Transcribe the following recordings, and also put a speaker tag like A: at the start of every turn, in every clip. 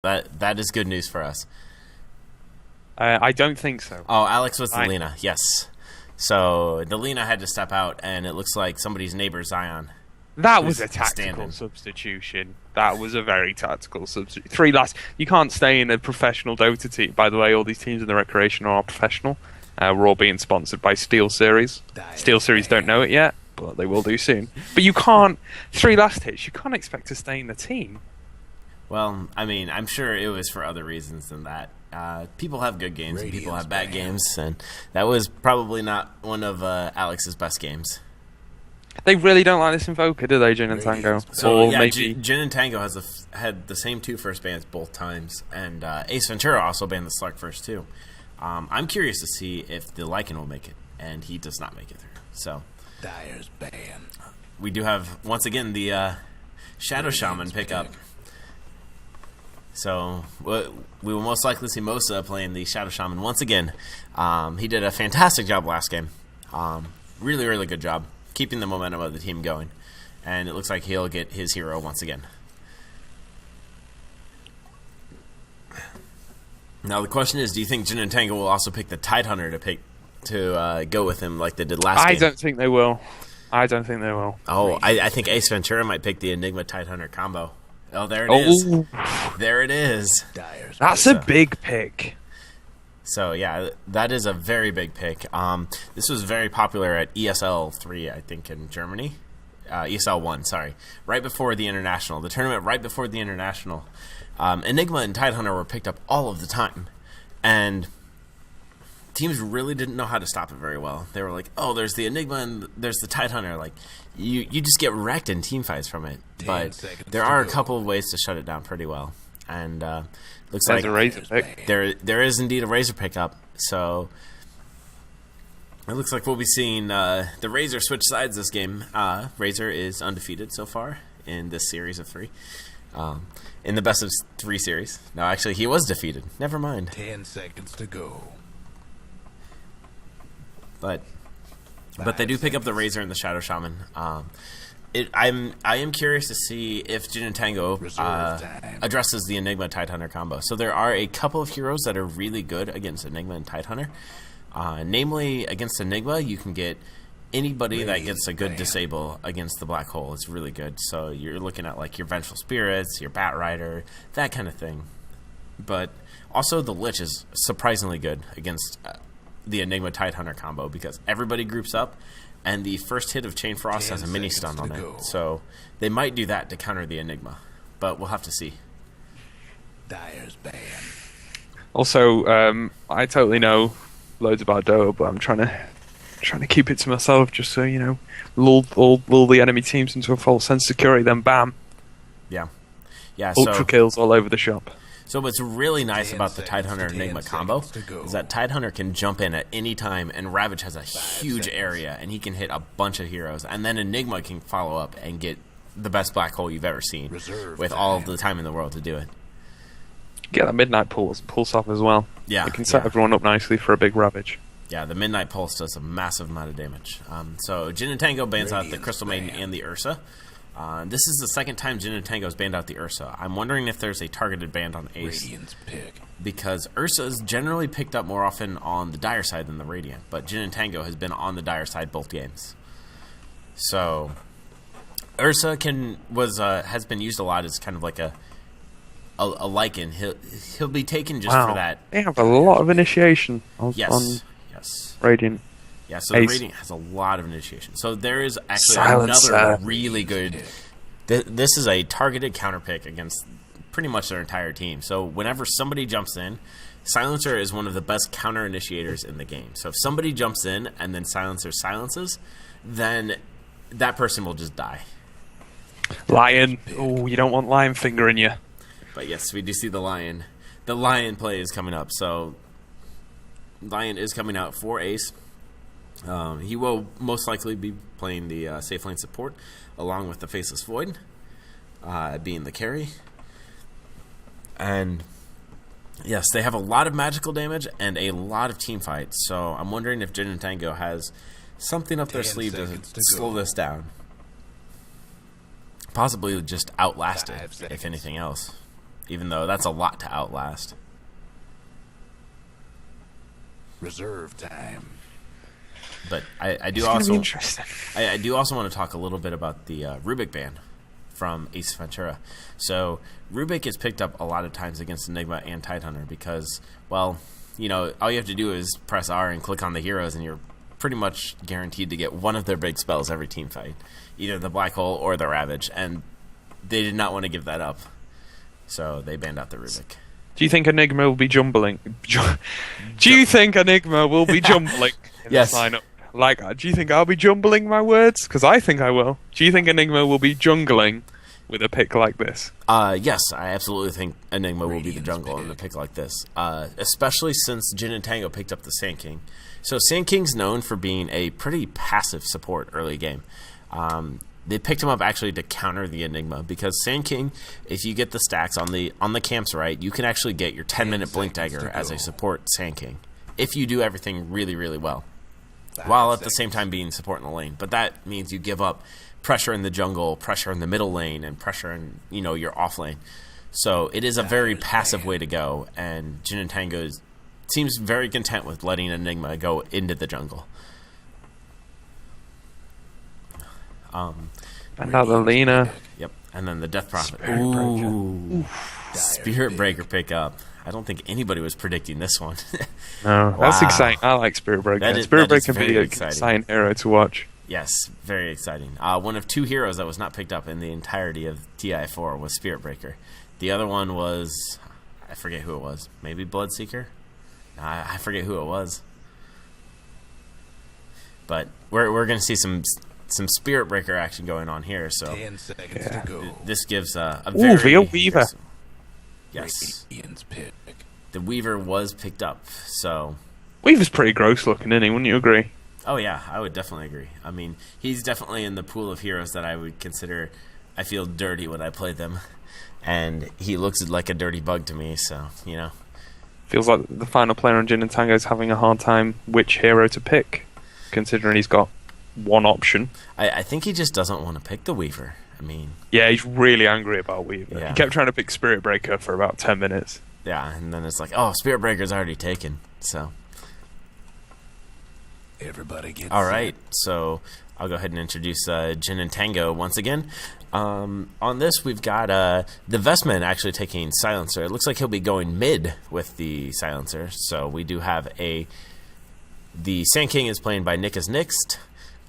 A: That is good news for us.
B: I don't think so.
A: Oh, Alex was the Lena, yes. So the Lena had to step out, and it looks like somebody's neighbor, Zion.
B: That was a tactical
A: standing.
B: substitution. That was a very tactical substitution. 3 last. You can't stay in a professional Dota team. By the way, all these teams in the Rektreational are professional. We're all being sponsored by Steel Series. Steel Series don't know it yet, but they will do soon. But you can't. 3 last hits. You can't expect to stay in the team.
A: Well, I mean, I'm sure it was for other reasons than that. People have good games and people have bad games, and that was probably not one of Alex's best games.
B: They really don't like this Invoker, do they, Jin and Tango?
A: So,
B: or
A: yeah,
B: maybe...
A: Jin and Tango had the same 2 first bans both times, and Sventura also banned the Slug first, too. I'm curious to see if the Lycan will make it, and he does not make it through. So,
C: Dyer's ban.
A: We do have, once again, the Shadow Shaman pick up. So we will most likely see Mosa playing the Shadow Shaman once again. He did a fantastic job last game. Really, really good job keeping the momentum of the team going. And it looks like he'll get his hero once again. Now the question is, do you think Jin and Tango will also pick the Tidehunter to go with him like they did last game?
B: I don't think they will.
A: Oh, I think Ace Ventura might pick the Enigma Tidehunter combo. Oh, there it is. There it is.
B: That's a big pick.
A: So, yeah, that is a very big pick. This was very popular at ESL 3, I think, in Germany. ESL 1, sorry. Right before the International. The tournament right before the International. Enigma and Tidehunter were picked up all of the time. And teams really didn't know how to stop it very well. They were like, oh, there's the Enigma and there's the Tidehunter. Like, you just get wrecked in team fights from it. But there are a couple of ways to shut it down pretty well. And looks
B: There's
A: like
B: a Razor pick.
A: There is indeed a Razor pickup. So it looks like we'll be seeing the Razor switch sides this game. Razor is undefeated so far in this series of 3. In the best of 3 series. No, actually, he was defeated. Never mind.
C: 10 seconds to go.
A: But they do pick up the Razor and the Shadow Shaman. I am curious to see if Jin and Tango addresses the Enigma Tidehunter combo. So there are a couple of heroes that are really good against Enigma and Tidehunter. Namely, against Enigma, you can get anybody that gets a good disable against the Black Hole. It's really good. So you're looking at like your Vengeful Spirits, your Bat Rider, that kind of thing. But also the Lich is surprisingly good against the Enigma Tidehunter combo because everybody groups up and the first hit of Chain Frost has a mini stun on it. So they might do that to counter the Enigma, but we'll have to see.
C: Dyer's ban.
B: Also, I totally know loads about Dota, but I'm trying to keep it to myself just so, you know, lull the enemy teams into a false sense of security, then bam.
A: Yeah,
B: Ultra kills all over the shop.
A: So what's really nice about the Tidehunter Enigma combo is that Tidehunter can jump in at any time, and Ravage has a huge area, and he can hit a bunch of heroes. And then Enigma can follow up and get the best Black Hole you've ever seen with all of the time in the world to do it.
B: Get that Midnight Pulse off as well.
A: Yeah,
B: it can set everyone up nicely for a big Ravage.
A: Yeah, the Midnight Pulse does a massive amount of damage. So Jin and Tango bans out the Crystal Maiden and the Ursa. This is the second time Jin and Tango's banned out the Ursa. I'm wondering if there's a targeted ban on Ace. Because Ursa's generally picked up more often on the Dire side than the Radiant, but Jin and Tango has been on the Dire side both games. So Ursa has been used a lot as kind of like a Lycan. He'll be taken just for that.
B: They have a lot of initiation on
A: yes.
B: Radiant.
A: Yeah, so the Radiant has a lot of initiation. So there is actually another really good... This is a targeted counter pick against pretty much their entire team. So whenever somebody jumps in, Silencer is one of the best counter initiators in the game. So if somebody jumps in and then Silencer silences, then that person will just die.
B: Lion. Oh, you don't want Lion Finger in you.
A: But yes, we do see the Lion. The Lion play is coming up. So Lion is coming out for Ace. He will most likely be playing the safe lane support along with the Faceless Void being the carry. And yes, they have a lot of magical damage and a lot of team fights. So I'm wondering if Jin and Tango has something up their sleeve to slow this down. Possibly just outlast it, if anything else. even though that's a lot to outlast.
C: Reserve time.
A: But I do
B: It's gonna be
A: also
B: interesting.
A: I do also want to talk a little bit about the Rubik ban from Ace Ventura. So Rubik is picked up a lot of times against Enigma and Tidehunter because, well, you know, all you have to do is press R and click on the heroes, and you're pretty much guaranteed to get one of their big spells every team fight, either the Black Hole or the Ravage, and they did not want to give that up, so they banned out the Rubik.
B: Do you think Enigma will be jumbling? Do you think Enigma will be jumbling in
A: Yes.
B: this lineup? Like, do you think I'll be jumbling my words? Because I think I will. Do you think Enigma will be jungling with a pick like this?
A: Yes, I absolutely think Enigma will be the jungle in a pick like this, especially since Jin and Tango picked up the Sand King. So Sand King's known for being a pretty passive support early game. They picked him up actually to counter the Enigma because Sand King, if you get the stacks on the camps right, you can actually get your 10-minute Blink Dagger as a support Sand King if you do everything really, really well, while at the same time being support in the lane. But that means you give up pressure in the jungle, pressure in the middle lane, and pressure in, you know, your off lane. So it is a very passive way to go, and Jin and Tango seems very content with letting Enigma go into the jungle.
B: And now the Lena.
A: Yep, and then the Death Prophet.
B: Spirit
A: Ooh, Spirit Breaker pickup. I don't think anybody was predicting this one.
B: No, that's
A: Wow.
B: exciting. I like Spirit Breaker.
A: That is-
B: Spirit
A: that is
B: Breaker can be
A: very
B: a
A: exciting.
B: exciting hero to watch.
A: Yes, very exciting. One of two heroes that was not picked up in the entirety of TI4 was Spirit Breaker. The other one was, I forget who it was. Maybe Bloodseeker? I forget who it was. But we're going to see some Spirit Breaker action going on here. So
C: 10 seconds to go.
A: this gives a
B: Ooh,
A: very
B: Veil Weaver.
A: Yes,
C: Ian's pick.
A: the Weaver was picked up. So,
B: Weaver's pretty gross looking, isn't he? Wouldn't you agree?
A: oh yeah, I would definitely agree. I mean, he's definitely in the pool of heroes that I would consider. I feel dirty when I play them, and he looks like a dirty bug to me. So, you know,
B: Feels like the final player on Jin and Tango is having a hard time which hero to pick, considering he's got one option.
A: I think he just doesn't want to pick the Weaver. I mean,
B: Yeah, he's really angry about Weaver.
A: Yeah.
B: He kept trying to pick Spirit Breaker for about 10 minutes.
A: yeah, and then it's like, oh, Spirit Breaker's already taken. So,
C: Everybody gets
A: all right, so I'll go ahead and introduce Jin and Tango once again. On this, we've got the Vestman actually taking Silencer. It looks like he'll be going mid with the Silencer. So we do have the Sand King is playing by Nikas Nixt.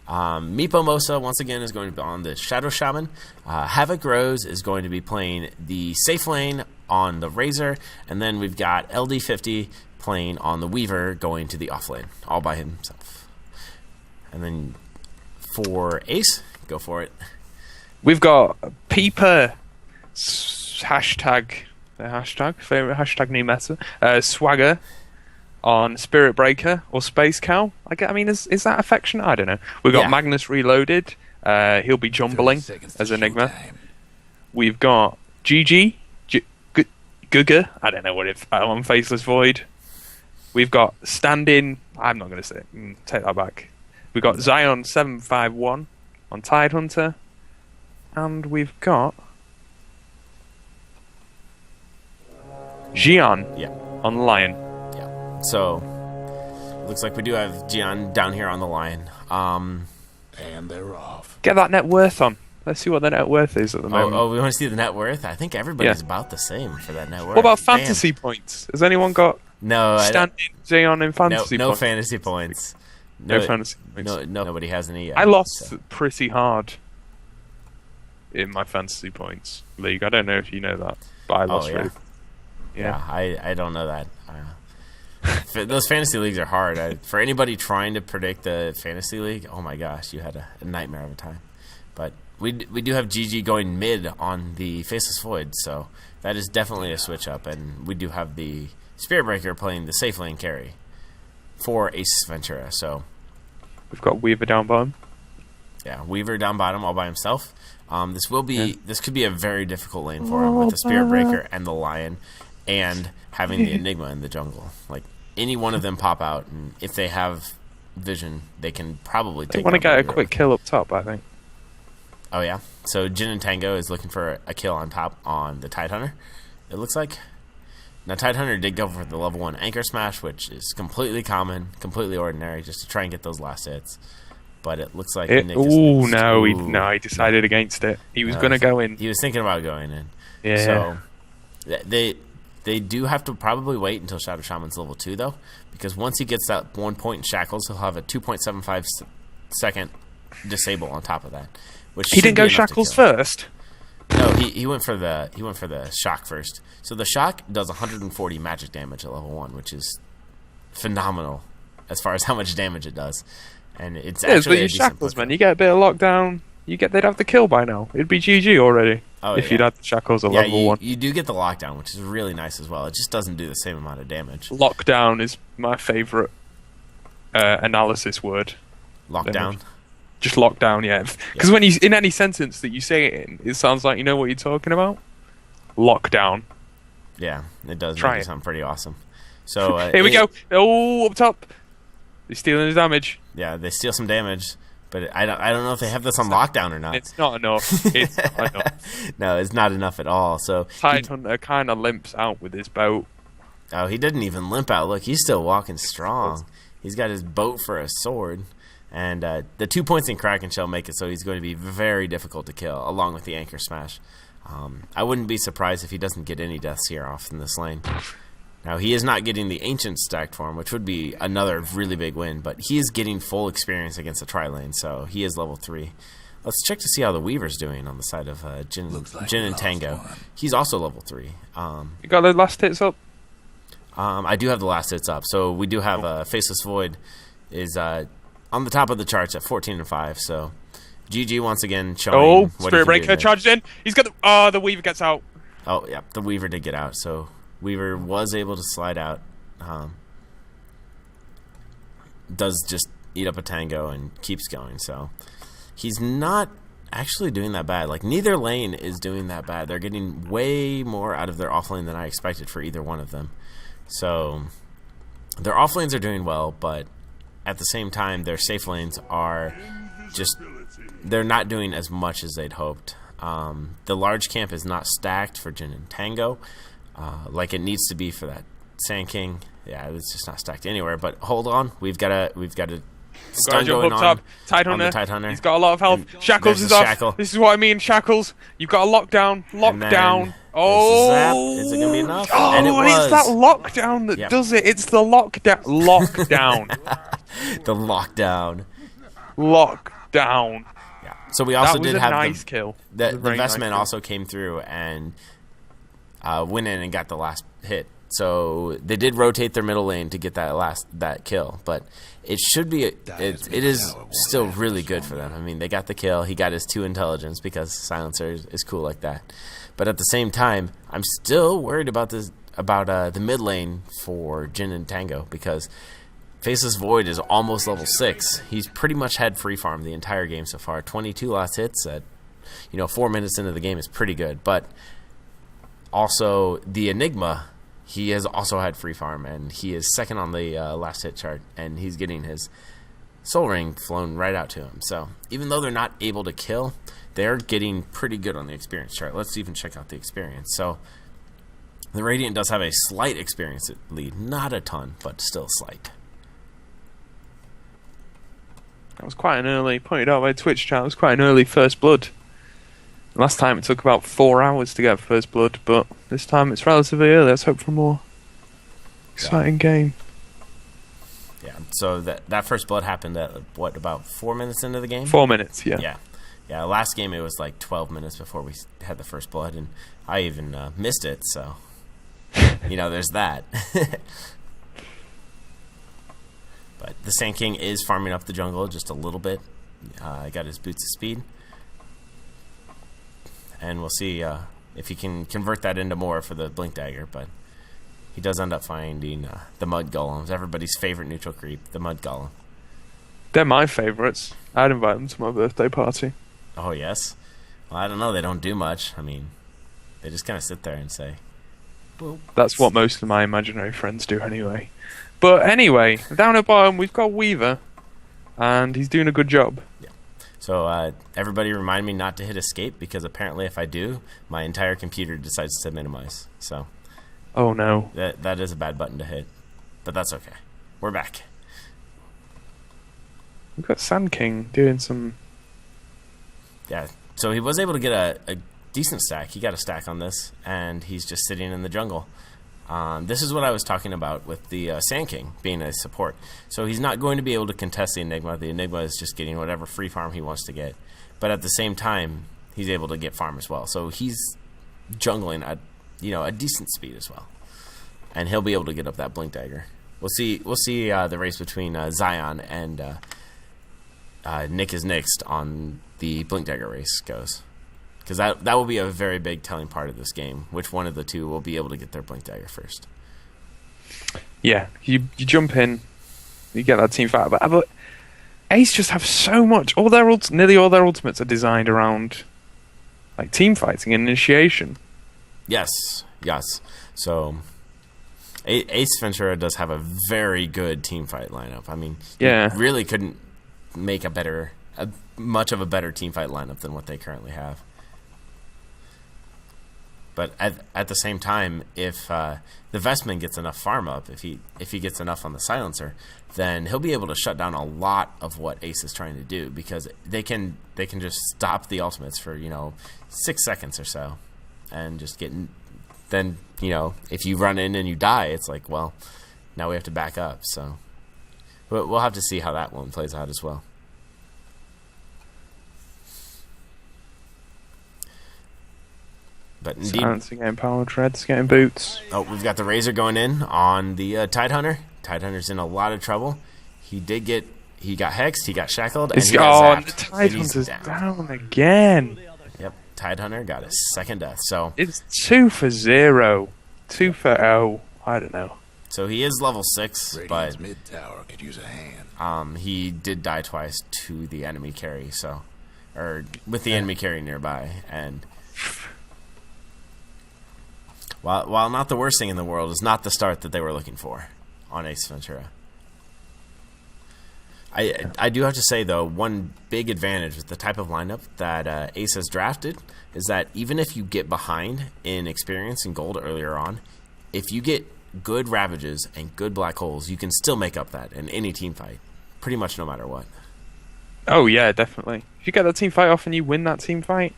A: Meepo Mosa once again is going to be on the Shadow Shaman. Havoc Rose is going to be playing the safe lane on the Razor, and then we've got LD50 playing on the Weaver going to the off lane all by himself. And then for Ace, go for it.
B: We've got Peeper, hashtag favorite hashtag new meta, Swagger on Spirit Breaker or Space Cow. I mean, is that affectionate? I don't know. We've got
A: Yeah.
B: Magnus Reloaded. He'll be
C: 30
B: jumbling
C: seconds to
B: as Enigma.
C: showtime.
B: We've got GG, Guga. I don't know what it. On Faceless Void. We've got Stand-In. I'm not going to say it. Take that back. We've got Zion 751 on Tidehunter. And we've got Xian
A: Yeah.
B: on Lion.
A: Yeah. So, looks like we do have Gian down here on the line.
C: And they're off.
B: Get that net worth on. Let's see what the net worth is at the moment.
A: Oh, we want to see the net worth? I think everybody's
B: Yeah.
A: about the same for that net worth.
B: What about
A: Damn.
B: fantasy points? Has anyone got
A: No, I don't-
B: Stand-In Xian in fantasy
A: no
B: points?
A: fantasy points.
B: No fantasy points.
A: No, nobody has any yet.
B: I lost
A: so.
B: pretty hard in my fantasy points league. I don't know if you know that, but I lost
A: yeah?
B: really.
A: Yeah, I don't know that. Those fantasy leagues are hard. For anybody trying to predict the fantasy league, oh my gosh, you had a nightmare of a time. But we do have GG going mid on the Faceless Void, so that is definitely a switch up. And we do have the Spirit Breaker playing the safe lane carry for Ace Ventura. So
B: We've got Weaver down bottom.
A: yeah, Weaver down bottom all by himself. This could be a very difficult lane for him with the Spirit Breaker and the Lion, and having the Enigma in the jungle. Like any one of them pop out, and if they have vision, they can probably
B: They
A: take.
B: want to
A: out
B: get a
A: Weaver.
B: quick kill up top, I think.
A: Oh yeah. So Jin and Tango is looking for a kill on top on the Tidehunter, it looks like now Tidehunter did go for the level 1 Anchor Smash, which is completely common, completely ordinary, just to try and get those last hits. But it looks like Nick just missed.
B: He decided against it. He was going to go in.
A: He was thinking about going in.
B: Yeah.
A: So they do have to probably wait until Shadow Shaman's level 2, though, because once he gets that 1 point in Shackles, he'll have a 2.75 second disable on top of that. Which
B: he didn't go Shackles first.
A: No, he went for the shock first. So the shock does 140 magic damage at level 1, which is phenomenal as far as how much damage it does. And it's actually
B: but you Shackles, man. You get a bit of lockdown. They'd have the kill by now. It'd be GG already if you'd had the Shackles at level 1.
A: You do get the lockdown, which is really nice as well. It just doesn't do the same amount of damage.
B: Lockdown is my favorite analysis word.
A: Lockdown.
B: Just lockdown, yeah. Because when in any sentence that you say it in, it sounds like you know what you're talking about. Lockdown.
A: Yeah, it does
B: Try
A: make
B: it.
A: it sound pretty awesome. So
B: here we go. Oh, up top. They're stealing his damage.
A: Yeah, they steal some damage, but I don't know if they have this on lockdown or not.
B: It's not enough. It's not enough.
A: No, it's not enough at all. So
B: Tidehunter kind of limps out with his boat.
A: Oh, he didn't even limp out. Look, he's still walking strong. He's got his boat for a sword. And the 2 points in Kraken Shell make it so he's going to be very difficult to kill, along with the Anchor Smash. I wouldn't be surprised if he doesn't get any deaths here off in this lane. Now, he is not getting the Ancient stacked for him, which would be another really big win, but he is getting full experience against the tri-lane, so he is level 3. Let's check to see how the Weaver's doing on the side of Jin and Tango. He's also level 3.
B: You got the last hits up?
A: I do have the last hits up, so we do have Faceless Void is on the top of the charts at 14 and 5. So GG once again showing.
B: Spirit Breaker charged in. He's got the Weaver gets out.
A: Oh yeah, the Weaver did get out. So Weaver was able to slide out. Does just eat up a Tango and keeps going. So he's not actually doing that bad. Like neither lane is doing that bad. They're getting way more out of their off lane than I expected for either one of them. So their off lanes are doing well, but at the same time, their safe lanes are just, they're not doing as much as they'd hoped. The large camp is not stacked for Jin and Tango like it needs to be for that Sand King. Yeah, it's just not stacked anywhere. But hold on, we've got a stun going on.
B: Tidehunter.
A: Tidehunter.
B: He's got a lot of health.
A: And
B: Shackles is off. Shackle. This is what I mean, Shackles. You've got a lockdown. Lockdown.
A: Is it going to be enough?
B: Oh,
A: and it was.
B: It's that lockdown that does it. It's the lockdown. Lockdown.
A: The lockdown.
B: Lockdown.
A: Yeah. So we also did have
B: nice kill.
A: The Vestment also came through and went in and got the last hit. So they did rotate their middle lane to get that kill, but it should be it is still really good for them. I mean, they got the kill. He got his 2 intelligence because Silencer is cool like that. But at the same time, I'm still worried about the mid lane for Jin and Tango because Faceless Void is almost level 6. He's pretty much had free farm the entire game so far. 22 last hits at 4 minutes into the game is pretty good. But also the Enigma, he has also had free farm, and he is second on the last hit chart, and he's getting his soul ring flown right out to him. So even though they're not able to kill, they're getting pretty good on the experience chart. Let's even check out the experience. So the Radiant does have a slight experience lead, not a ton, but still slight.
B: That was quite an early, pointed out by Twitch chat, it was quite an early first blood. Last time it took about 4 hours to get first blood, but this time it's relatively early. Let's hope for a more exciting game.
A: Yeah, so that first blood happened at, about 4 minutes into the game?
B: 4 minutes, yeah.
A: Yeah, last game it was like 12 minutes before we had the first blood, and I even missed it, so, there's that. But the Sand King is farming up the jungle just a little bit. Got his boots of speed. And we'll see if he can convert that into more for the Blink Dagger, but he does end up finding the Mud Golems, everybody's favorite neutral creep, the Mud Golem.
B: They're my favourites. I'd invite them to my birthday party.
A: Oh, yes? Well, I don't know. They don't do much. I mean, they just kind of sit there and say, well,
B: that's what most of my imaginary friends do anyway. But anyway, down at bottom, we've got Weaver, and he's doing a good job.
A: Yeah. So everybody remind me not to hit escape, because apparently if I do, my entire computer decides to minimize. So
B: Oh no.
A: that is a bad button to hit, but that's okay. We're back.
B: We've got Sand King doing some...
A: Yeah, so he was able to get a decent stack. He got a stack on this, and he's just sitting in the jungle. This is what I was talking about with the Sand King being a support. So he's not going to be able to contest the Enigma. The Enigma is just getting whatever free farm he wants to get. But at the same time, he's able to get farm as well. So he's jungling at a decent speed as well. And he'll be able to get up that Blink Dagger. We'll see the race between Zion and Nick is Next on the Blink Dagger race goes. Because that will be a very big telling part of this game. Which one of the two will be able to get their Blink Dagger first?
B: Yeah, you jump in, you get that team fight. But Ace just have so much. Nearly all their ultimates are designed around like team fighting and initiation.
A: Yes. So Ace Sventura does have a very good team fight lineup. I mean,
B: yeah,
A: you really couldn't make much of a better team fight lineup than what they currently have. But at the same time, if the Vestman gets enough farm up, if he gets enough on the silencer, then he'll be able to shut down a lot of what Ace is trying to do, because they can just stop the ultimates for 6 seconds or so, and just get. Then if you run in and you die, it's like, well, now we have to back up. So we'll have to see how that one plays out as well. But indeed,
B: Silencer getting power treads, getting boots.
A: Oh, we've got the Razor going in on the Tidehunter. Tidehunter's in a lot of trouble. He got hexed, he got shackled, and he got zapped.
B: And the Tidehunter's down again.
A: Yep, Tidehunter got a second death. So
B: it's 2 for 0, 2 for 0. I don't know.
A: So he is level 6,
C: Radiant's
A: but
C: mid tower could use a hand.
A: he did die twice to the enemy carry, with the enemy carry nearby, and while not the worst thing in the world, is not the start that they were looking for on Ace Ventura. I do have to say, though, one big advantage with the type of lineup that Ace has drafted is that even if you get behind in experience and gold earlier on, if you get good Ravages and good Black Holes, you can still make up that in any team fight, pretty much no matter what.
B: Oh yeah, definitely. If you get that team fight off and you win that team fight,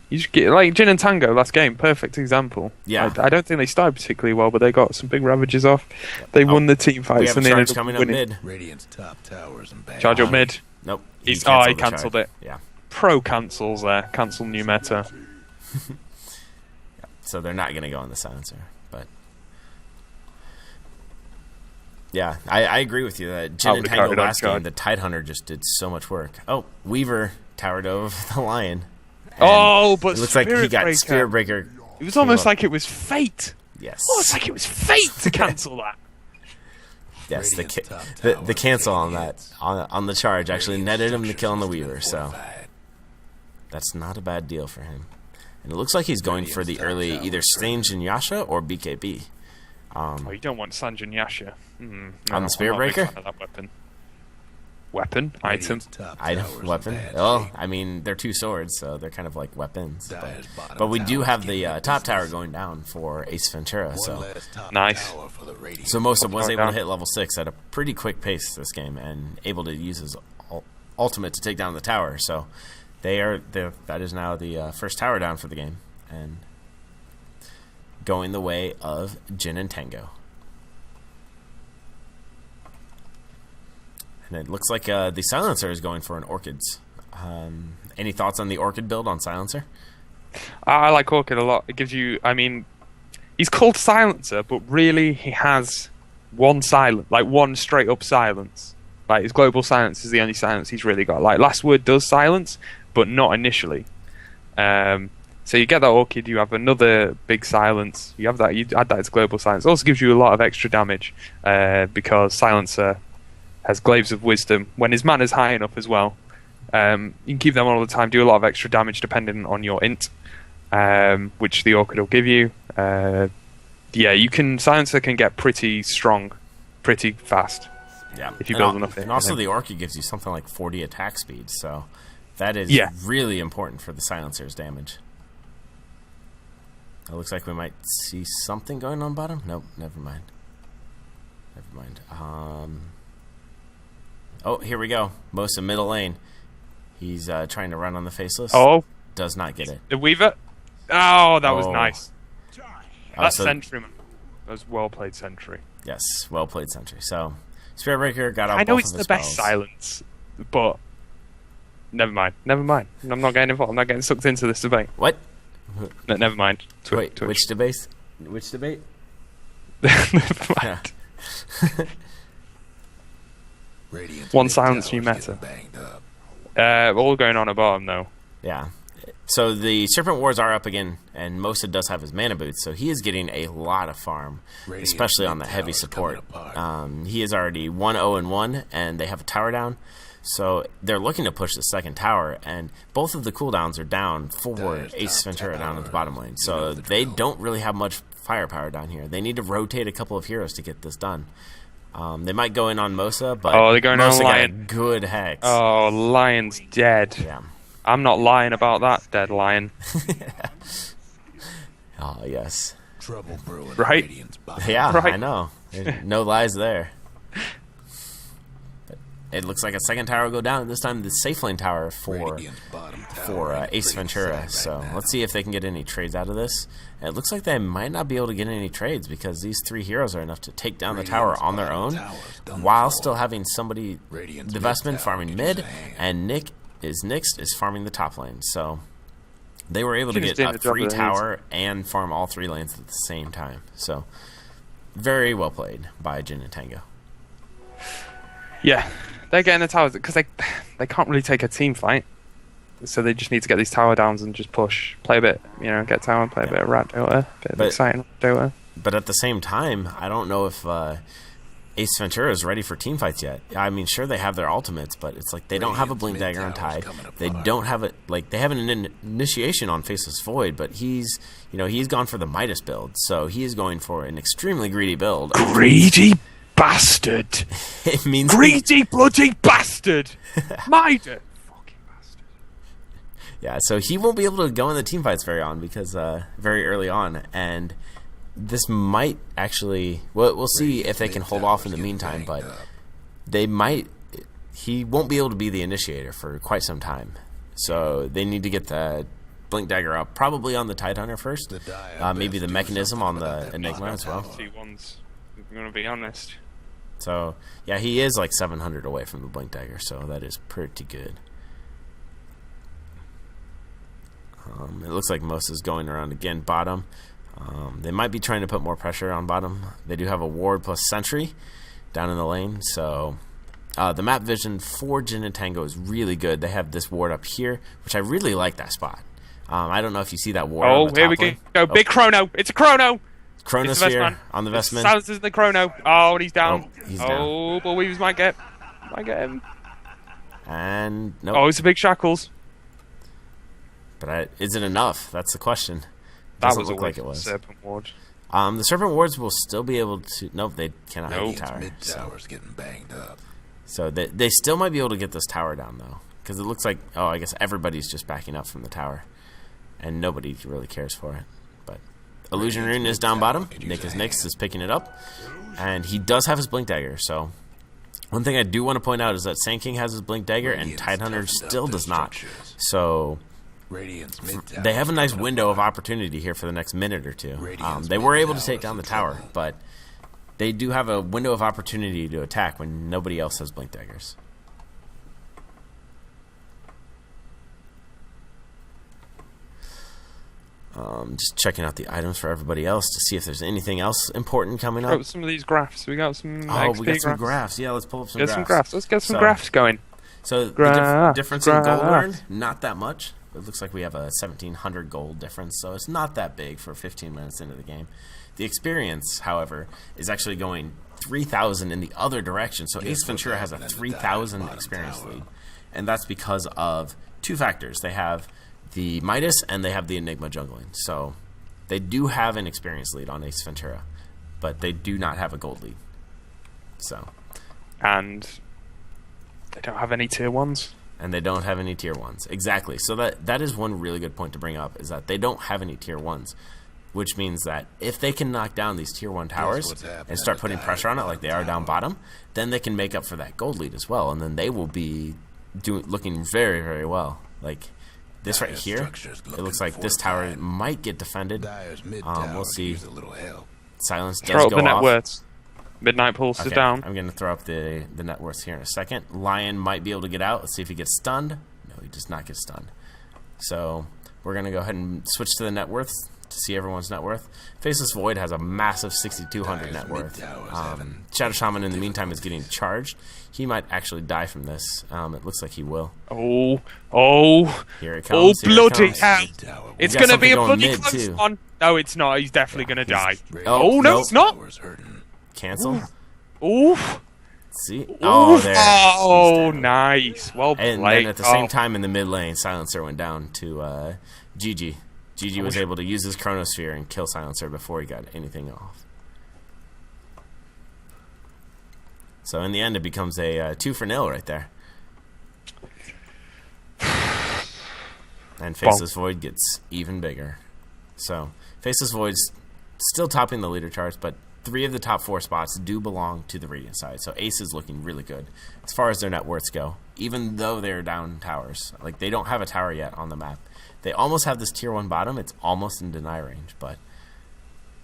B: you just get like Jin and Tango last game, perfect example.
A: Yeah,
B: I don't think they started particularly well, but they got some big Ravages off. They won the team fights,
A: we have
B: and
A: a
B: they
A: charge
B: ended up
A: coming
B: winning.
A: up mid.
C: Radiant's top towers and bad.
B: Charge up mid.
A: Nope.
B: He
A: the
B: cancelled
A: charge.
B: it.
A: Yeah.
B: Pro cancels there. Cancel new meta.
A: So they're not going to go on the silencer, but yeah, I agree with you that Jin and Tango last game, the Tidehunter just did so much work. Oh, Weaver towered over the Lion.
B: But
A: it looks like he got Spirit Breaker.
B: It was almost like it was fate.
A: Yes.
B: Oh, it's like it was fate to cancel that.
A: Yes, the cancel on that on the charge actually netted him the kill on the Weaver, so that's not a bad deal for him. And it looks like he's going for the early either Sanjin Yasha or BKB.
B: You don't want Sanjin Yasha.
A: On the Spirit Breaker?
B: That weapon, item.
A: Weapon. Well, I mean, they're 2 swords, so they're kind of like weapons. But we do have the top tower going down for Ace Ventura, so
B: nice.
A: So Mosa was able to hit level 6 at a pretty quick pace this game, and able to use his ultimate to take down the tower. So that is now the first tower down for the game, and going the way of Jin and Tango. And it looks like the Silencer is going for an Orchids. Any thoughts on the Orchid build on Silencer?
B: I like Orchid a lot. It gives you, he's called Silencer, but really he has one straight up silence. Like his global silence is the only silence he's really got. Like Last Word does silence, but not initially. So you get that Orchid, you have another big silence. You add that as global silence. It also gives you a lot of extra damage because Silencer has Glaives of Wisdom. When his mana's high enough as well, you can keep them on all the time, do a lot of extra damage depending on your int, which the Orchid will give you. Silencer can get pretty strong, pretty fast.
A: Yeah,
B: if you build enough in.
A: And also the Orchid gives you something like 40 attack speed, so That is really important for the silencer's damage. It looks like we might see something going on bottom. Nope, never mind. Never mind. Oh, here we go. Mosa middle lane. He's trying to run on the faceless.
B: Oh.
A: Does not get it.
B: The Weaver. Oh, that was nice. That's Sentry, man. That was well played Sentry.
A: Yes, well played Sentry. So, Spirit Breaker got out.
B: I know
A: both
B: it's
A: of
B: the
A: the
B: best
A: spells.
B: silence, but never mind. Never mind. I'm not getting involved. I'm not getting sucked into this debate.
A: What?
B: No, never mind.
A: Wait, which debate? Which debate?
B: Never mind. One silence new meta. All going on at bottom though.
A: Yeah. So the Serpent Wards are up again, and Mosa does have his mana boots, so he is getting a lot of farm, especially on the heavy support. He is already 1-0-1, and they have a tower down, so they're looking to push the second tower, and both of the cooldowns are down for Ace Sventura down at the bottom lane, so they don't really have much firepower down here. They need to rotate a couple of heroes to get this done. They might go in on Mosa, but
B: they're going
A: Mosa
B: on
A: got a
B: Lion.
A: good hex.
B: Oh, Lion's dead.
A: Yeah.
B: I'm not lying about that, dead lion.
A: Oh, yes.
C: Trouble brewing.
B: Right?
A: Yeah,
B: Right.
A: I know. There's no lies there. But it looks like a second tower will go down. This time the safe lane tower for Ace Ventura. So let's see if they can get any trades out of this. And it looks like they might not be able to get any trades because these three heroes are enough to take down the tower on their own while still having somebody, the Vestman, farming mid, and Nick is farming the top lane. So they were able to get a free tower and farm all three lanes at the same time. So very well played by Jin and Tango.
B: Yeah, they're getting the towers because they can't really take a team fight. So they just need to get these tower downs and just push, play a bit, get tower, play a bit of rat Dota, a bit of exciting Dota.
A: But at the same time, I don't know if Ace Ventura is ready for team fights yet. I mean, sure they have their ultimates, but it's like they don't have a Blink Dagger on Tide. They don't have it. Like they have an initiation on Faceless Void, but he's gone for the Midas build, so he is going for an extremely greedy build.
B: Greedy bastard!
A: It means
B: greedy bloody bastard! Midas.
A: Yeah, so he won't be able to go in the team fights very early on, and this might actually. We'll see if they can hold off in the meantime, but they might. He won't be able to be the initiator for quite some time, so they need to get the Blink Dagger up, probably on the Tidehunter first, maybe the Mechanism on the Enigma as well.
B: I'm gonna be honest.
A: So yeah, he is like 700 away from the Blink Dagger, so that is pretty good. It looks like Mosa's going around again bottom. They might be trying to put more pressure on bottom. They do have a ward plus sentry down in the lane, so the map vision for Jin and Tango is really good. They have this ward up here, which I really like that spot. I don't know if you see that ward.
B: Oh,
A: on the
B: here we
A: top lane.
B: go! Big Chrono! It's a Chrono!
A: Chronosphere on the Vestman.
B: Silences the Chrono. Oh, and he's down.
A: Oh, he's down.
B: But Weavers might get him.
A: And nope.
B: Oh, it's a big Shackles.
A: But is it enough? That's the question.
B: That was
A: look like it was.
B: Serpent Ward.
A: The Serpent Wards will still be able to. Nope, they cannot hit the tower.
C: Mid-tower's getting banged up.
A: So they still might be able to get this tower down though, because it looks like I guess everybody's just backing up from the tower, and nobody really cares for it. But Illusion Rune is down bottom. Nyx is picking it up, and he does have his Blink Dagger. So one thing I do want to point out is that Sand King has his Blink Dagger, and Tidehunter still does not. So they have a nice window of opportunity here for the next minute or two. They were able to take down the tower, but they do have a window of opportunity to attack when nobody else has Blink Daggers. Just checking out the items for everybody else to see if there's anything else important coming up.
B: Some of these graphs. We got some.
A: XP we got some graphs. Yeah, let's pull up some
B: graphs. Let's get some graphs going.
A: So the difference in gold earned, not that much. It looks like we have a 1,700 gold difference, so it's not that big for 15 minutes into the game. The experience, however, is actually going 3,000 in the other direction. So Ace Ventura has a 3,000 experience lead, and that's because of two factors. They have the Midas and they have the Enigma jungling. So they do have an experience lead on Ace Ventura, but they do not have a gold lead. So,
B: and they don't have any tier 1s.
A: And they don't have any tier 1s. Exactly. So that is one really good point to bring up, is that they don't have any tier 1s, which means that if they can knock down these tier 1 towers and start putting pressure on it like they are down bottom, then they can make up for that gold lead as well, and then they will be looking very, very well. Like this right here, it looks like this tower might get defended. We'll see. Silence does
B: Throw up
A: go
B: the net
A: off.
B: worths. Midnight Pulse is down.
A: I'm going to throw up the net worths here in a second. Lion might be able to get out. Let's see if he gets stunned. No, he does not get stunned. So we're going to go ahead and switch to the net worths to see everyone's net worth. Faceless Void has a massive 6,200 net worth. Shadow Shaman, in the meantime, is getting charged. He might actually die from this. It looks like he will. Here it comes.
B: Bloody hell! It's going to be a bloody
A: mid,
B: close
A: too.
B: one. No, it's not. He's definitely going to die.
A: Oh,
B: no,
A: nope.
B: it's not.
A: Cancel.
B: Oof.
A: See? Oh, there.
B: Oh, nice. Well played.
A: And then at the same time in the mid lane, Silencer went down to GG. GG was able to use his Chronosphere and kill Silencer before he got anything off. So in the end, it becomes a 2-0 right there. And Faceless Void gets even bigger. So Faceless Void's still topping the leader charts, but 3 of the top 4 spots do belong to the Radiant side. So Ace is looking really good as far as their net worths go, even though they're down towers. Like, they don't have a tower yet on the map. They almost have this tier 1 bottom. It's almost in deny range, but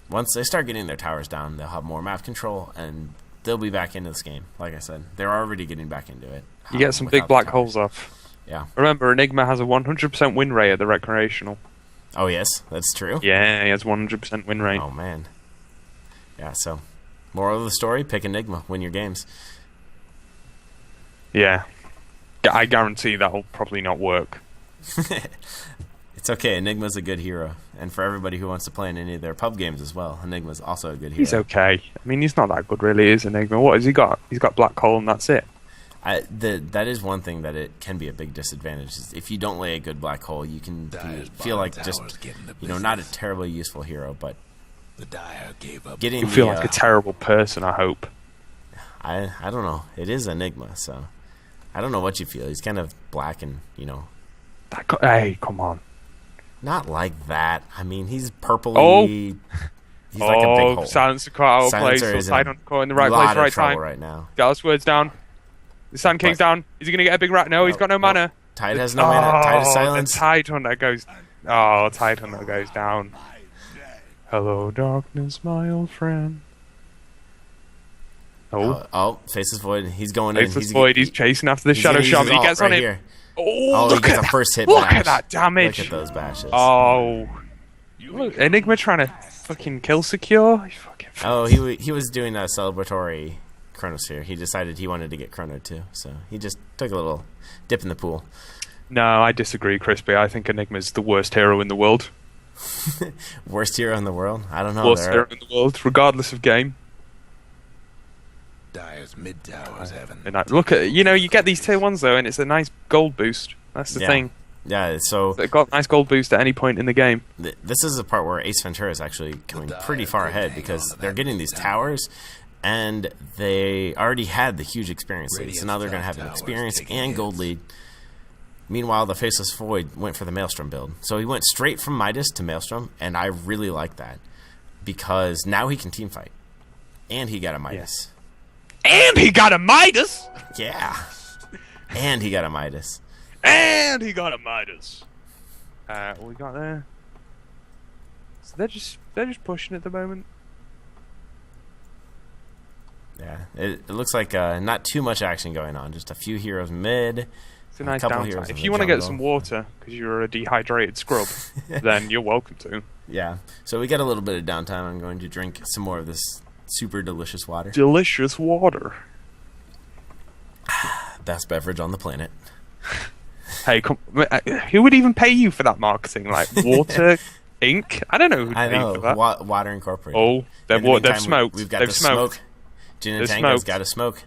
A: once they start getting their towers down, they'll have more map control, and they'll be back into this game. Like I said, they're already getting back into it.
B: You get some big black holes off.
A: Yeah.
B: Remember, Enigma has a 100% win rate at the Rektreational.
A: Oh, yes? That's true?
B: Yeah, he has 100% win rate.
A: Oh, man. Yeah, so moral of the story, pick Enigma, win your games.
B: Yeah. I guarantee that'll probably not work.
A: It's okay, Enigma's a good hero. And for everybody who wants to play in any of their pub games as well, Enigma's also a good hero.
B: He's okay. I mean, he's not that good, really, is Enigma? What has he got? He's got Black Hole and that's it.
A: That is one thing that it can be a big disadvantage. Is if you don't lay a good black hole, you can feel like just, not a terribly useful hero, but getting
B: you feel like a terrible person, I hope.
A: I don't know. It is Enigma, so I don't know what you feel. He's kind of black and,
B: Hey, come on.
A: Not like that. I mean, he's purpley.
B: Oh.
A: He's like a big hole.
B: Silencer caught out of place.
A: Silencer is
B: Side on in the right place, right time.
A: Right now.
B: Got his words down. The Sand King's down. Is he going to get a big rat? No, he's got no mana.
A: Tide has no mana. Tide is silence.
B: The Tide Hunter goes... Oh, Tide Hunter goes down. Hello, darkness, my old friend.
A: Oh, Faceless Void. He's going in.
B: Faceless Void. He's chasing after the Shadow Shaman. He gets on him.
A: Here.
B: Oh,
A: he gets a first hit
B: Look
A: bash.
B: at that damage.
A: Look at those bashes.
B: Oh. Look, Enigma trying to fucking kill secure.
A: He was doing a celebratory Chronosphere. He decided he wanted to get Chrono too, so he just took a little dip in the pool.
B: No, I disagree, Crispy. I think Enigma's the worst hero in the world.
A: Worst hero in the world? I don't know.
B: Worst hero in the world, regardless of game.
C: Dyer's mid towers heaven.
B: And look at you get these tier 1s though, and it's a nice gold boost. That's the thing.
A: Yeah, so
B: they've got nice gold boost at any point in the game.
A: This is the part where Ace Ventura is actually coming pretty far ahead because they're getting these towers, and they already had the huge experience lead, so now they're going to have an experience and gold lead. Meanwhile, the Faceless Void went for the Maelstrom build. So he went straight from Midas to Maelstrom, and I really like that because now he can teamfight. And he got a Midas.
B: And he got a Midas!
A: Yeah. And he got a Midas.
B: And he got a Midas. What we got there? So they're just pushing at the moment.
A: Yeah, it looks like not too much action going on. Just a few heroes mid.
B: It's a nice downtime. If you want to get some water, because you're a dehydrated scrub, then you're welcome to.
A: Yeah. So we got a little bit of downtime. I'm going to drink some more of this super delicious water.
B: Delicious water.
A: Best beverage on the planet.
B: Hey, who would even pay you for that marketing? Like Water Inc.? I don't know who'd pay you for that.
A: Water Incorporated.
B: Oh, they've smoked.
A: We've got the smoke. Gin and Tango's got to smoke.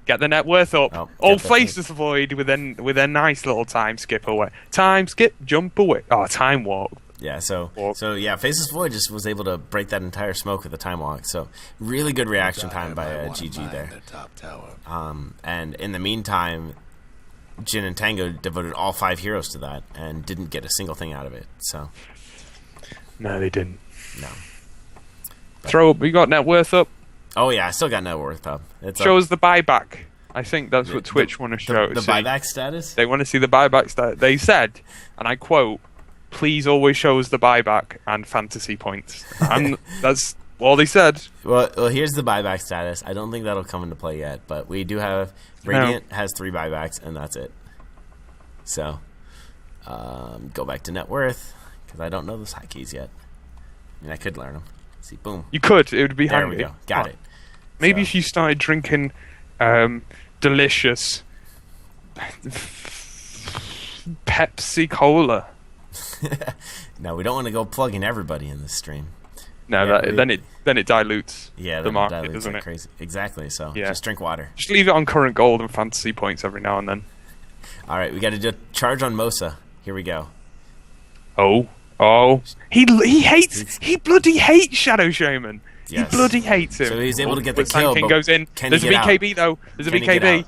B: Get the net worth up. Faceless Void with a nice little time skip away. Time skip, jump away. Oh, time walk.
A: Yeah, so Faceless Void just was able to break that entire smoke with a time walk. So really good reaction time by GG there. And in the meantime, Jin and Tango devoted all 5 heroes to that and didn't get a single thing out of it. So
B: No, they didn't.
A: no.
B: Throw up. You got net worth up.
A: Oh yeah, I still got net worth up. It's
B: Show
A: up.
B: us the buyback. I think that's what Twitch want to show.
A: The
B: see.
A: buyback status.
B: They want to see the buyback status. They said, and I quote, "Please always show us the buyback and fantasy points." And that's all they said.
A: Well, here's the buyback status. I don't think that'll come into play yet, but we do have Radiant has 3 buybacks, and that's it. So, go back to net worth because I don't know those hotkeys yet. I mean, I could learn them. See, boom.
B: You could. It would be
A: There
B: handy.
A: we go. Got it.
B: Maybe
A: So-
B: if you started drinking delicious Pepsi Cola.
A: No, we don't want to go plugging everybody in this stream.
B: No,
A: Yeah,
B: then it dilutes
A: Yeah,
B: the
A: that
B: market,
A: dilutes
B: doesn't
A: like
B: it?
A: crazy. Exactly. So
B: Yeah.
A: just drink water.
B: Just leave it on current gold and fantasy points every now and then.
A: All right, we got to do a charge on Mosa. Here we go.
B: Oh, he bloody hates Shadow Shaman.
A: Yes.
B: He bloody hates him.
A: So he's able to get the
B: But Sand
A: kill,
B: King
A: but
B: goes in.
A: can he
B: There's a
A: get out?
B: BKB though. There's a
A: Can he get
B: BKB.
A: out?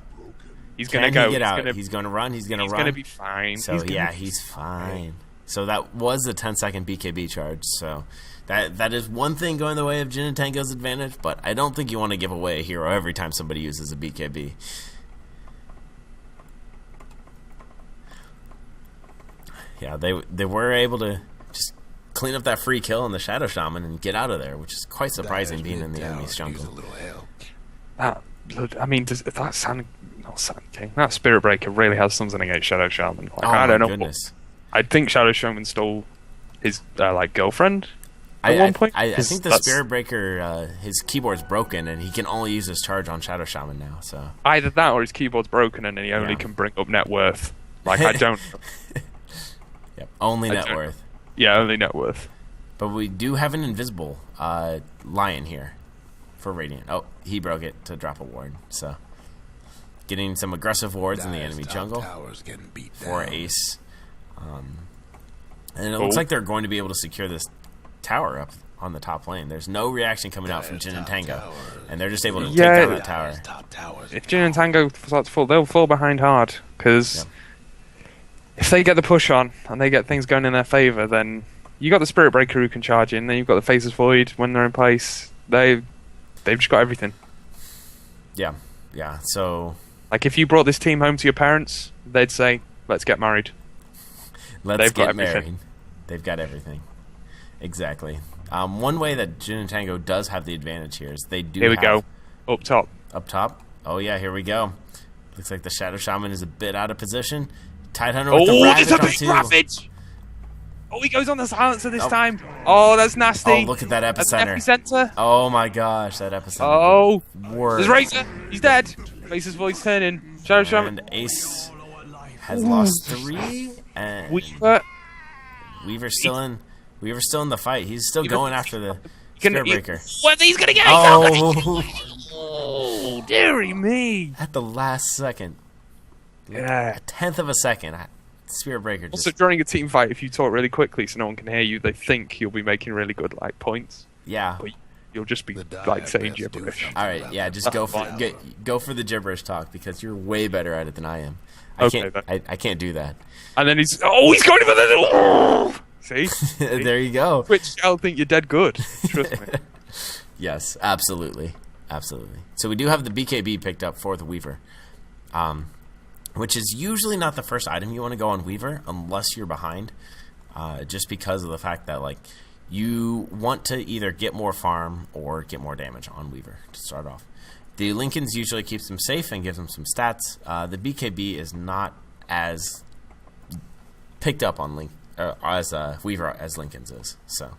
B: He's gonna
A: Can
B: go.
A: he get out?
B: Gonna,
A: He's going to run. He's going to
B: he's
A: run.
B: gonna be fine.
A: So he's fine. So that was a 10-second BKB charge. So that is one thing going the way of Jin and Tango's advantage. But I don't think you want to give away a hero every time somebody uses a BKB. Yeah, they were able to just clean up that free kill on the Shadow Shaman and get out of there, which is quite surprising being in the enemy's jungle.
B: I mean, that Sand King, that Spirit Breaker really has something against Shadow Shaman. Like,
A: Oh
B: I don't
A: my
B: know.
A: goodness.
B: I think Shadow Shaman stole his girlfriend at one point.
A: I think the Spirit Breaker, his keyboard's broken, and he can only use his charge on Shadow Shaman now. So
B: Either that or his keyboard's broken and he only can bring up net worth. Like, I don't.
A: yep, only
B: I
A: net
B: don't-
A: worth.
B: Yeah, only net worth.
A: But we do have an invisible lion here for Radiant. Oh, he broke it to drop a ward. So getting some aggressive wards in the enemy jungle for Ace. And it looks like they're going to be able to secure this tower up on the top lane. There's no reaction coming out from Jin and Tango, and they're just able to take down that tower.
B: If Jin and Tango start to fall, they'll fall behind hard. Because if they get the push on and they get things going in their favour, then you got the Spirit Breaker who can charge in. Then you've got the Faceless Void when they're in place. They've just got everything.
A: Yeah. So
B: Like, if you brought this team home to your parents, they'd say, "Let's get married."
A: let's
B: They've got
A: get
B: everything.
A: married. They've got everything. Exactly. One way that Jin and Tango does have the advantage here is they do.
B: Here we
A: have
B: go, up top.
A: Up top. Oh yeah, here we go. Looks like the Shadow Shaman is a bit out of position. Tidehunter with the
B: There's a
A: Ravage
B: big
A: on 2.
B: Ravage! Oh, he goes on the silencer this time. Oh, that's nasty.
A: Oh, look at that
B: That's an
A: epicenter.
B: epicenter.
A: Oh my gosh, that epicenter.
B: Oh,
A: Word.
B: there's Razor. He's dead. Faceless Void's turning. Shadow Shaman.
A: And Ace has lost 3, and Weaver's still in the fight. He's still going after the Spirit Breaker.
B: What? He's gonna get it.
A: Oh,
B: Oh, dearie me.
A: at the last second,
B: Yeah.
A: a tenth of a second, Spirit Breaker just
B: Also, during a team fight, if you talk really quickly so no one can hear you, they think you'll be making really good points.
A: yeah.
B: But you'll just be saying gibberish.
A: All right, yeah, just go for the gibberish talk because you're way better at it than I am.
B: Okay,
A: I can't do that.
B: And then he's going for the little. See?
A: There you go.
B: Which I'll think you're dead good. Trust me.
A: Yes, absolutely. So we do have the BKB picked up for the Weaver, which is usually not the first item you want to go on Weaver unless you're behind, just because of the fact that like you want to either get more farm or get more damage on Weaver to start off. The Lincolns usually keeps them safe and gives them some stats. The BKB is not as picked up on as Weaver as Lincoln's is. So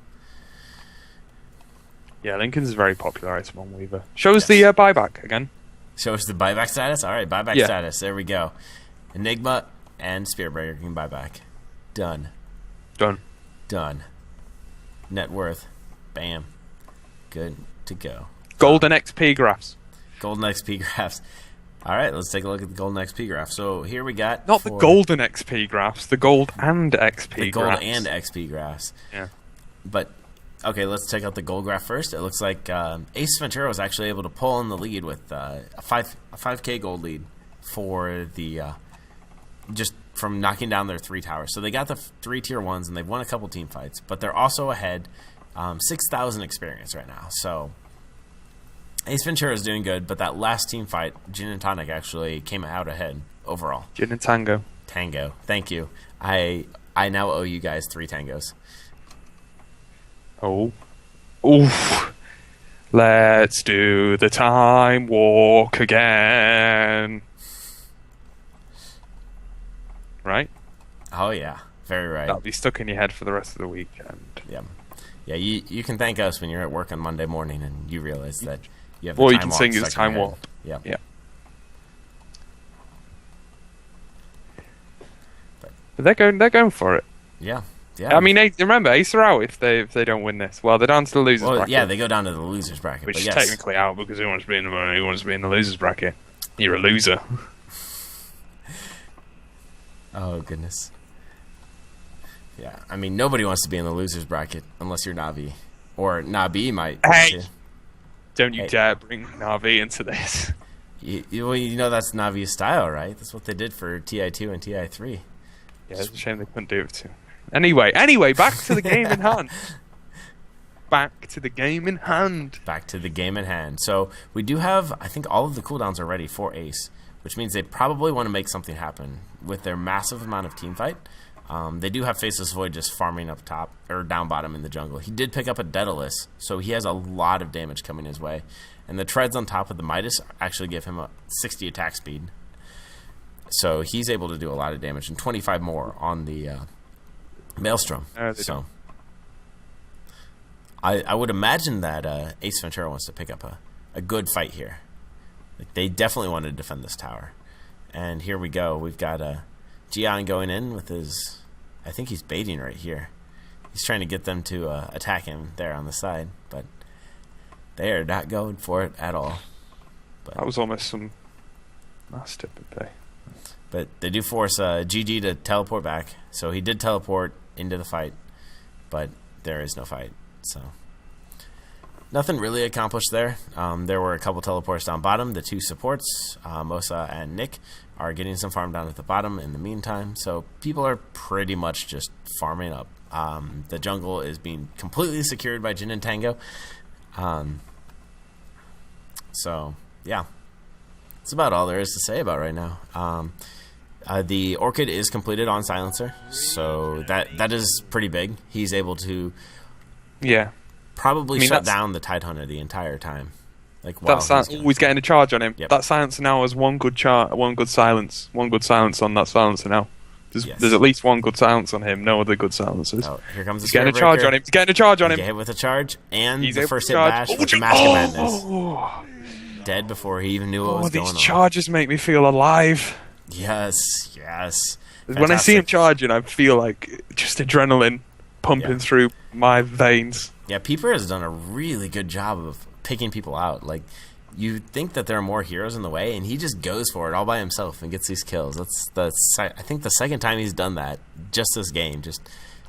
B: Yeah, Lincoln's a very popular item on Weaver. Show us the buyback again.
A: show us the buyback status. All right, buyback status. There we go. Enigma and Spirit Breaker can buy back. Done. Net worth. Bam. Good to go.
B: Golden XP graphs.
A: Golden XP graphs. All right, let's take a look at the golden XP graph. So here we got
B: Not the golden XP graphs, the gold and XP
A: the gold
B: graphs.
A: and XP graphs.
B: Yeah.
A: But okay, let's check out the gold graph first. It looks like Ace Sventura was actually able to pull in the lead with a 5K gold lead for the just from knocking down their 3 towers. So they got the 3 tier 1s, and they've won a couple team fights, but they're also ahead 6,000 experience right now. So Ace Ventura is doing good, but that last team fight, Gin and Tonic actually came out ahead overall.
B: Gin and Tango.
A: Tango. Thank you. I now owe you guys 3 tangos.
B: Oh. Oof. Let's do the time walk again. Right?
A: Oh, yeah. Very right.
B: That'll be stuck in your head for the rest of the weekend.
A: Yeah. Yeah, you can thank us when you're at work on Monday morning and you realize that you have
B: All
A: the
B: you
A: time
B: can sing
A: walk
B: is
A: stuck in
B: Time
A: your
B: Warp.
A: head. Yeah.
B: Yeah. But they're going for it.
A: Yeah. Yeah.
B: I mean, remember, Ace are out if they don't win this. Well, they're down to the losers bracket.
A: Yeah, they go down to the losers bracket.
B: Which
A: but
B: is
A: yes.
B: technically out because who wants to be in the losers bracket? You're a loser.
A: Oh, goodness. Yeah, I mean, nobody wants to be in the losers bracket unless you're Navi. Or Nabi might.
B: Hey! Don't you dare bring Navi into this.
A: You know that's Navi's style, right? That's what they did for TI2 and TI3.
B: Yeah, it's a shame they couldn't do it too. Anyway, back to the game in hand. Back to the game in hand.
A: Back to the game in hand. So we do have, I think all of the cooldowns are ready for Ace, which means they probably want to make something happen with their massive amount of team fight. They do have Faceless Void just farming up top, or down bottom in the jungle. He did pick up a Daedalus, so he has a lot of damage coming his way. And the treads on top of the Midas actually give him a 60 attack speed. So he's able to do a lot of damage, and 25 more on the Maelstrom. So I would imagine that Ace Ventura wants to pick up a good fight here. Like, they definitely want to defend this tower. And here we go. We've got Gian going in with his... I think he's baiting right here. He's trying to get them to attack him there on the side, but they are not going for it at all. But
B: that was almost some nice tip of day.
A: But they do force GG to teleport back, so he did teleport into the fight, but there is no fight. So nothing really accomplished there. There were a couple teleports down bottom. The 2 supports, Mosa and Nick, are getting some farm down at the bottom in the meantime. So people are pretty much just farming up. The jungle is being completely secured by Jin and Tango. So yeah, that's about all there is to say about right now. The Orchid is completed on Silencer, so that is pretty big. He's able to probably shut down the Tidehunter the entire time. Like,
B: that's always getting a charge on him.
A: Yep.
B: That Silencer now has one good silence on that Silencer now. There's at least one good silence on him. No other good silencers.
A: Oh, here comes the
B: He's getting a charge on him. He's getting a charge on him.
A: Get hit with a charge, and
B: He's
A: the first hit bash with the Mask of Madness. Dead before he even knew what was going on.
B: These charges make me feel alive.
A: Yes.
B: Fantastic. When I see him charging, I feel like just adrenaline pumping through my veins.
A: Yeah, Peeper has done a really good job of picking people out. Like, you think that there are more heroes in the way, and he just goes for it all by himself and gets these kills. I think the second time he's done that, just this game. Just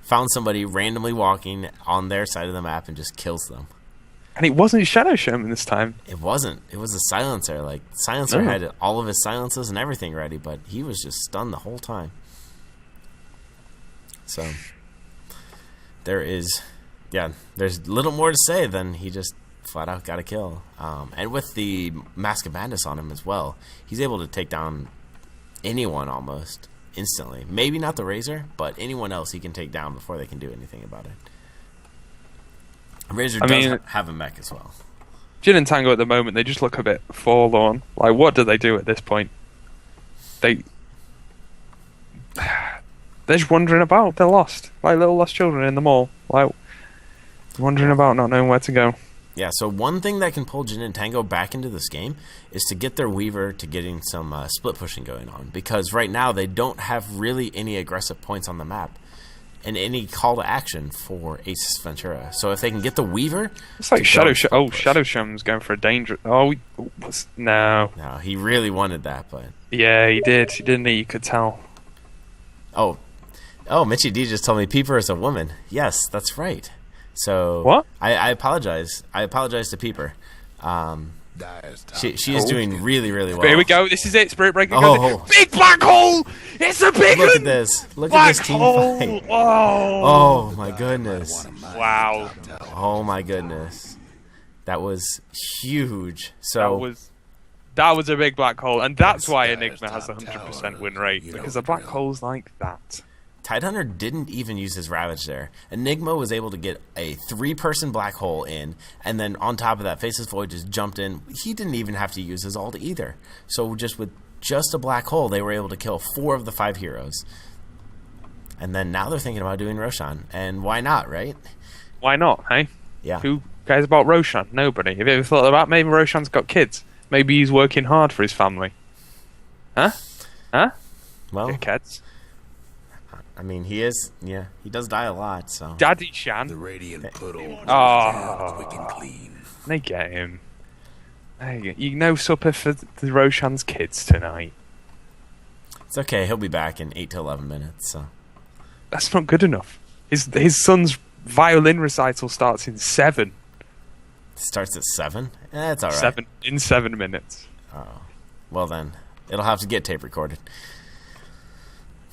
A: found somebody randomly walking on their side of the map and just kills them.
B: And it wasn't Shadow Shaman this time.
A: It wasn't. It was a Silencer. Like, Silencer had all of his silences and everything ready, but he was just stunned the whole time. So there's little more to say than he just flat out got a kill. And with the Mask of Madness on him as well, he's able to take down anyone almost instantly. Maybe not the Razor, but anyone else he can take down before they can do anything about it. Razor does have a mech as well.
B: Jin and Tango at the moment, they just look a bit forlorn. Like, what do they do at this point? They're just wandering about. They're lost. Like little lost children in the mall. Like, wandering about, not knowing where to go.
A: Yeah, so one thing that can pull Jin and Tango back into this game is to get their Weaver to getting some split pushing going on. Because right now, they don't have really any aggressive points on the map and any call to action for Ace Ventura. So if they can get the Weaver...
B: It's like Shadow Shaman's going for a danger... No,
A: he really wanted that, but...
B: Yeah, he did. He didn't. You could tell.
A: Oh, Mitchie D just told me Peeper is a woman. Yes, that's right. So...
B: What?
A: I apologize. I apologize to Peeper. She's doing really, really well.
B: Here we go. This is it. Spirit Breaker.
A: Oh.
B: Big black hole. It's a big
A: Look at this. Look at this team fight. Oh my goodness.
B: Wow.
A: Oh my goodness. That was huge. So
B: that was a big black hole, and that's why Enigma has a 100% win rate, because a black hole's like that.
A: Tidehunter didn't even use his Ravage there. Enigma was able to get a 3-person black hole in, and then on top of that, Faceless Void just jumped in. He didn't even have to use his ult either. So just with just a black hole, they were able to kill 4 of the 5 heroes. And then now they're thinking about doing Roshan. And why not, right?
B: Why not, hey?
A: Yeah.
B: Who cares about Roshan? Nobody. Have you ever thought about maybe Roshan's got kids? Maybe he's working hard for his family. Huh? Huh?
A: Well,
B: Dickheads.
A: I mean, he is, yeah, he does die a lot, so.
B: Daddy Shan.
C: The radiant put all quick and clean.
B: They get him. There you go. You know supper for the Roshan's kids tonight.
A: It's okay, he'll be back in 8 to 11 minutes, so.
B: That's not good enough. His son's violin recital starts in 7.
A: Starts at 7? That's alright.
B: 7 minutes.
A: Oh. Well then, it'll have to get tape recorded.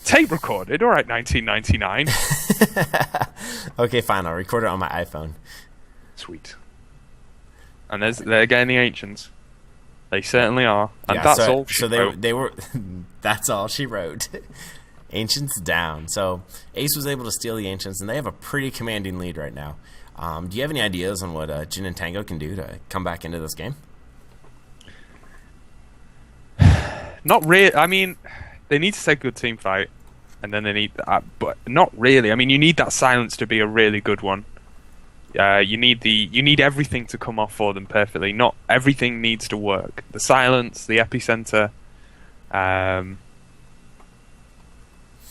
B: Tape recorded? Alright, 1999.
A: Okay, fine, I'll record it on my iPhone.
B: Sweet. And they're getting the Ancients. They certainly are. And
A: Yeah,
B: that's
A: so,
B: all she
A: so
B: wrote.
A: they were that's all she wrote. Ancients down. So Ace was able to steal the Ancients, and they have a pretty commanding lead right now. Do you have any ideas on what Jin and Tango can do to come back into this game?
B: Not really. I mean, they need to take a good team fight, and then they need but not really. I mean, you need that silence to be a really good one. You need everything to come off for them perfectly. Not everything needs to work. The silence, the epicenter,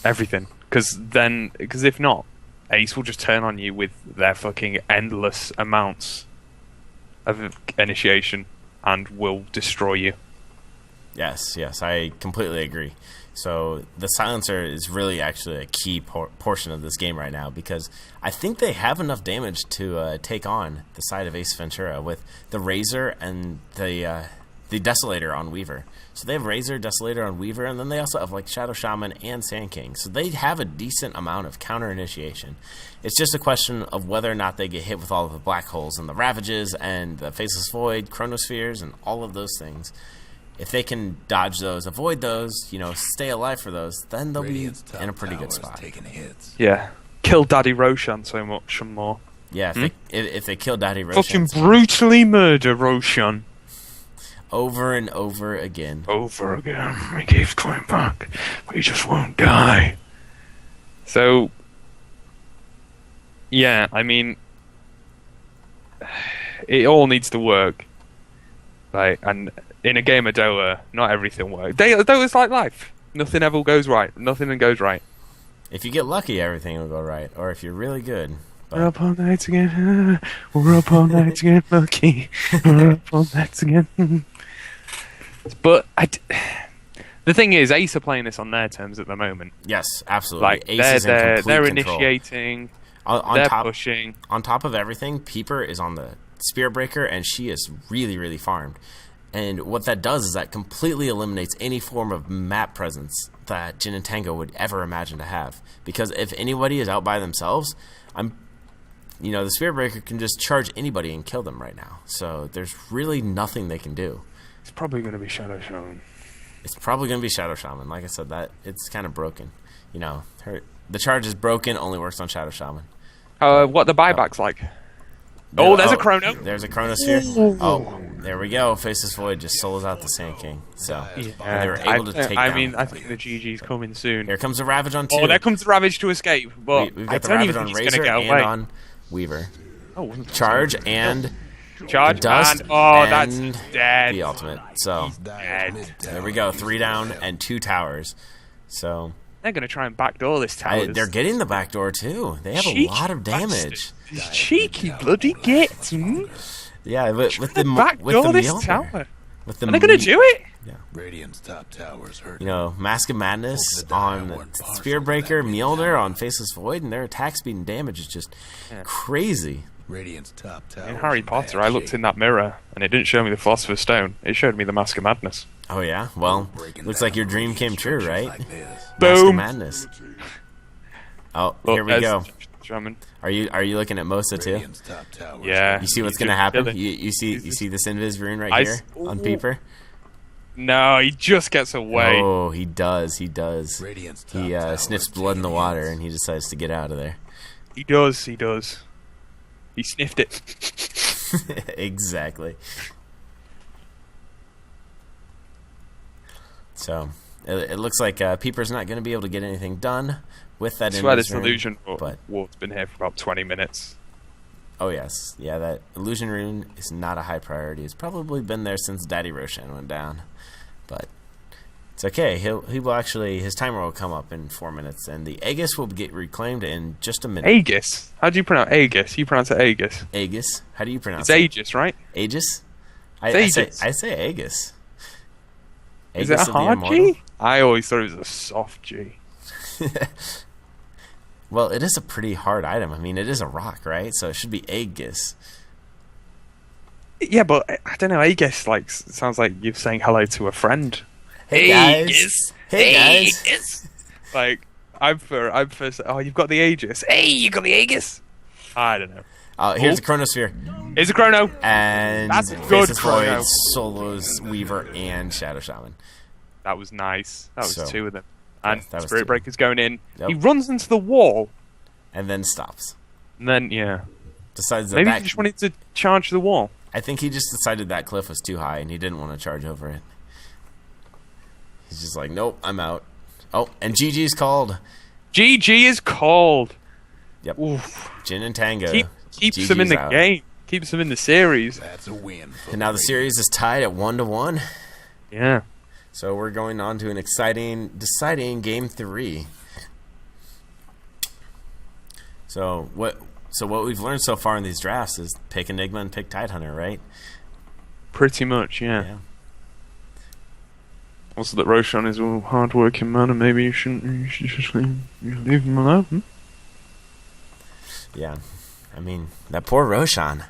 B: everything. Because if not, Ace will just turn on you with their fucking endless amounts of initiation and will destroy you.
A: Yes, I completely agree. So the silencer is really actually a key portion of this game right now, because I think they have enough damage to take on the side of Ace Ventura with the Razor and the Desolator on Weaver. So they have Razor, Desolator on Weaver, and then they also have like Shadow Shaman and Sand King. So they have a decent amount of counter initiation. It's just a question of whether or not they get hit with all of the black holes and the Ravages and the Faceless Void, Chronospheres, and all of those things. If they can dodge those, avoid those, stay alive for those, then they'll be in a pretty good spot.
B: Yeah. Kill Daddy Roshan so much and more.
A: Yeah, if they kill Daddy Roshan.
B: Fucking brutally murder Roshan.
A: Over and over again.
B: Over again. He keeps coming back, but he just won't die. So, yeah, I mean, it all needs to work. And in a game of Dota, not everything works. Dota's like life. Nothing ever goes right. Nothing goes right.
A: If you get lucky, everything will go right. Or if you're really good. But...
B: We're up all night again. We're up all night again, lucky. We're up all night again. But the thing is, Ace are playing this on their terms at the moment.
A: Yes, absolutely.
B: Like
A: Ace is in complete
B: they're
A: control.
B: initiating. They're pushing.
A: On top of everything, Peeper is on the Spirit Breaker, and she is really, really farmed. And what that does is that completely eliminates any form of map presence that Jin and Tango would ever imagine to have. Because if anybody is out by themselves, the Spirit Breaker can just charge anybody and kill them right now. So there's really nothing they can do.
B: It's probably going to be Shadow Shaman.
A: It's probably going to be Shadow Shaman. Like I said, that it's kind of broken. The charge is broken, only works on Shadow Shaman.
B: What the buyback's like? There's a Chrono.
A: There's a Chronosphere. Oh, there we go. Faceless Void just solos out the Sand King. So they were able to take down.
B: I think the GG's coming soon.
A: Here comes the Ravage on 2.
B: Oh, there comes the Ravage to escape. But
A: we've got the Ravage on Razor and on Weaver. Charge and Dust
B: and
A: and
B: that's dead.
A: the ultimate. So
B: Dead.
A: there we go. 3 down and 2 towers. So
B: they're going to try and backdoor this tower.
A: they're getting the back door too. They have
B: Cheeky
A: a lot of damage.
B: These cheeky bloody gits.
A: Yeah, with the
B: Backdoor this
A: Mjolnir.
B: tower.
A: With the
B: Are they going to do it?
A: Yeah.
C: Radiant's top towers hurt.
A: Mask of Madness on Spirit Breaker, Mjolnir on Faceless Void, and their attack speed and damage is just crazy.
C: Radiant's top tower.
B: In Harry Potter, I looked in that mirror, and it didn't show me the Philosopher's Stone. It showed me the Mask of Madness.
A: Oh yeah, well, looks like your dream came true, right?
C: Like this.
A: Mask of
B: Boom.
A: Madness. Oh,
B: Look,
A: here we go.
B: Drummond.
A: Are you looking at Mosa too?
C: Radiant's top tower.
B: Yeah.
A: You see what's
B: He's
A: gonna happen?
B: killing.
A: You see this invis rune right
B: I
A: here
B: s-
A: on
B: Ooh.
A: Peeper?
B: No, he just gets away.
A: Oh, he does. He does.
C: Radiant's top
A: He
C: tower
A: sniffs
C: is
A: blood in the
C: changing
A: water
C: hands.
A: and he decides to get out of there.
B: He does. He does. He sniffed it.
A: Exactly. So it looks like Peeper's not going to be able to get anything done with that.
B: I swear this
A: invis rune,
B: illusion
A: but
B: ward's been here for about 20 minutes.
A: oh yes, yeah, that illusion rune is not a high priority. It's probably been there since Daddy Roshan went down, but it's okay. He will actually, his timer will come up in 4 minutes, and the Aegis will get reclaimed in just a minute.
B: Aegis. How do you pronounce Aegis? You pronounce it Aegis.
A: Aegis? How do you pronounce
B: It's
A: it?
B: Aegis, right?
A: Aegis?
B: It's Aegis.
A: I say Aegis.
B: Is it a
A: of the
B: hard
A: Immortal?
B: G? I always thought it was a soft G.
A: Well, it is a pretty hard item. I mean, it is a rock, right? So it should be Aegis.
B: Yeah, but I don't know. Aegis sounds like you're saying hello to a friend.
A: Hey guys.
B: Aegis.
A: Hey guys.
B: Aegis. Like I'm first. Oh, you've got the Aegis. Hey, you got the Aegis. I don't know.
A: Here's a Chronosphere.
B: Here's a Chrono.
A: And
B: That's a good
A: Faceless
B: Chrono.
A: Void, Solos, Weaver, and Shadow Shaman.
B: That was nice. That was
A: So,
B: two of them. And
A: that was
B: Spirit
A: two.
B: Breaker's going in.
A: Yep.
B: He runs into the wall,
A: And then stops.
B: and then yeah.
A: Decides that,
B: Maybe he just wanted to charge the wall.
A: I think he just decided that cliff was too high and he didn't want to charge over it. He's just like, nope, I'm out. Oh, and GG's called.
B: GG is called.
A: Yep.
B: Oof.
A: Jin and Tango.
B: Keeps them in
A: GG's
B: the
A: out.
B: game. Keeps them in the series.
C: That's a win. For
A: And now the series is tied at 1-1.
B: Yeah.
A: So we're going on to an exciting, deciding game 3. So what we've learned so far in these drafts is pick Enigma and pick Tidehunter, right?
B: Pretty much, yeah.
A: Yeah.
B: Also, that Roshan is a hard-working man, and maybe you should just leave him alone.
A: Yeah. I mean, that poor Roshan.